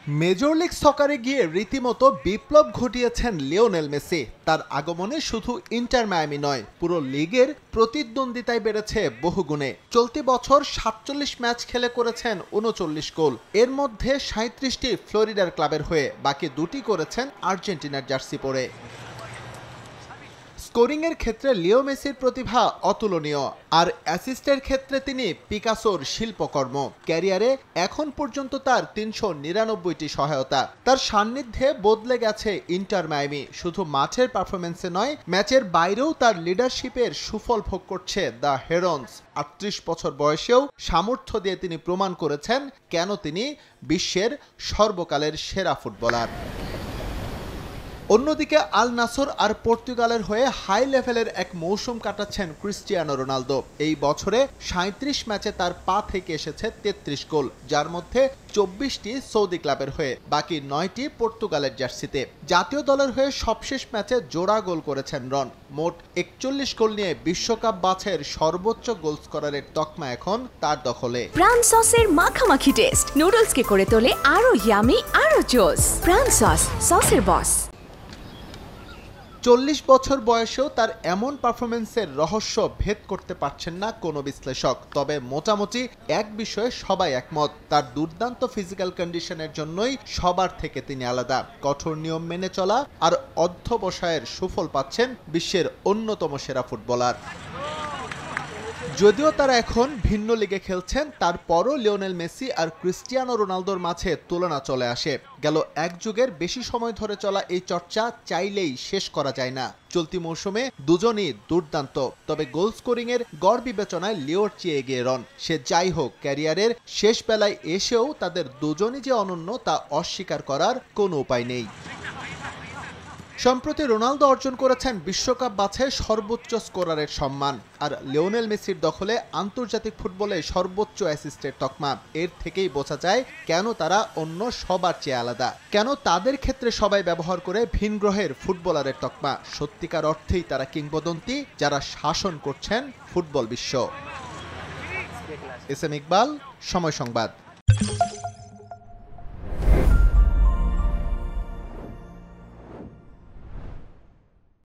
Major league সকারে গিয়ে রীতিমতো বিপ্লব ঘটিয়েছেন Lionel Messi. তার আগমনে শুধু ইন্টার মায়ামি নয়, পুরো লিগের প্রতিদ্বন্দ্বিতায় বেড়েছে বহুগুণে। চলতি বছর ৪৭ ম্যাচ খেলে করেছেন ৩৯ গোল। এর মধ্যে ৩৭টি ফ্লোরিডার ক্লাবের হয়ে, বাকি দুটি করেছেন আর্জেন্টিনার জার্সি পরে। স্কোরিংয়ের ক্ষেত্রে লিও মেসির প্রতিভা অতুলনীয়, আর অ্যাসিস্টের ক্ষেত্রে তিনি পিকাসোর শিল্পকর্ম। ক্যারিয়ারে এখন পর্যন্ত তার ৩৯৯টি সহায়তা। তার সান্নিধ্যে বদলে গেছে ইন্টার মায়ামি। শুধু মাঠের পারফরমেন্সে নয়, ম্যাচের বাইরেও তার লিডারশিপের সুফল ভোগ করছে দ্য হেরন্স। ৩৮ বছর বয়সেও সামর্থ্য দিয়ে তিনি প্রমাণ করেছেন কেন তিনি বিশ্বের সর্বকালের সেরা ফুটবলার। অন্যদিকে আল নাসর আর পর্তুগালের হয়ে হাই লেভেলের এক মৌসুম কাটাচ্ছেন ক্রিস্টিয়ানো রোনালদো। এই বছরে ৩৭ ম্যাচে তার পা থেকে এসেছে ৩৩ গোল, যার মধ্যে ২৪টি সৌদি ক্লাবের হয়ে, বাকি ৯টি পর্তুগালের জার্সিতে। জাতীয় দলের হয়ে সবশেষ ম্যাচে জোড়া গোল করেছেন রন। মোট ৪১ গোল নিয়ে বিশ্বকাপ বাছাইয়ের সর্বোচ্চ গোল স্কোরারের তকমা এখন তার দখলে। প্রাণ সসের মাখামাখি টেস্ট নুডলসকে করে তোলে আরো ইয়ামি, আরো জোস। প্রাণ সস, সসের বস। ৪০ বছর বয়সেও তার এমন পারফরমেন্সের রহস্য ভেদ করতে পারছেন না কোনো বিশ্লেষক। তবে মোটামুটি এক বিষয়ে সবাই একমত, তার দুর্দান্ত ফিজিক্যাল কন্ডিশনের জন্যই সবার থেকে তিনি আলাদা। কঠোর নিয়ম মেনে চলা আর অধ্যবসায়ের সুফল পাচ্ছেন বিশ্বের অন্যতম সেরা ফুটবলার। যদিও তারা এখন ভিন্ন লিগে খেলছেন, তারপরও লিওনেল মেসি আর ক্রিস্টিয়ানো রোনালদোর মাঝে তুলনা চলে আসে। গেল এক যুগের বেশি সময় ধরে চলা এই চর্চা চাইলেই শেষ করা যায় না। চলতি মৌসুমে দুজনই দুর্দান্ত, তবে গোল স্কোরিং এর গড় বিবেচনায় লিওর চেয়ে এগিয়ে রন। সে যাই হোক, ক্যারিয়ারের শেষ বেলায় এসেও তাদের দুজনই যে অনন্য তা অস্বীকার করার কোনো উপায় নেই। সম্প্রতি রোনালদো অর্জন করেছেন বিশ্বকাপ বাছাই সর্বোচ্চ স্কোরারের সম্মান, আর লিওনেল মেসির দখলে আন্তর্জাতিক ফুটবলে সর্বোচ্চ অ্যাসিস্টের তকমা। এর থেকেই বোঝা যায় কেন তারা অন্য সবার চেয়ে আলাদা, কেন তাদের ক্ষেত্রে সবাই ব্যবহার করে ভিন গ্রহের ফুটবলারের তকমা। সত্যিকার অর্থেই তারা কিংবদন্তি, যারা শাসন করছেন ফুটবল বিশ্ব। এস এম ইকবাল, সময় সংবাদ।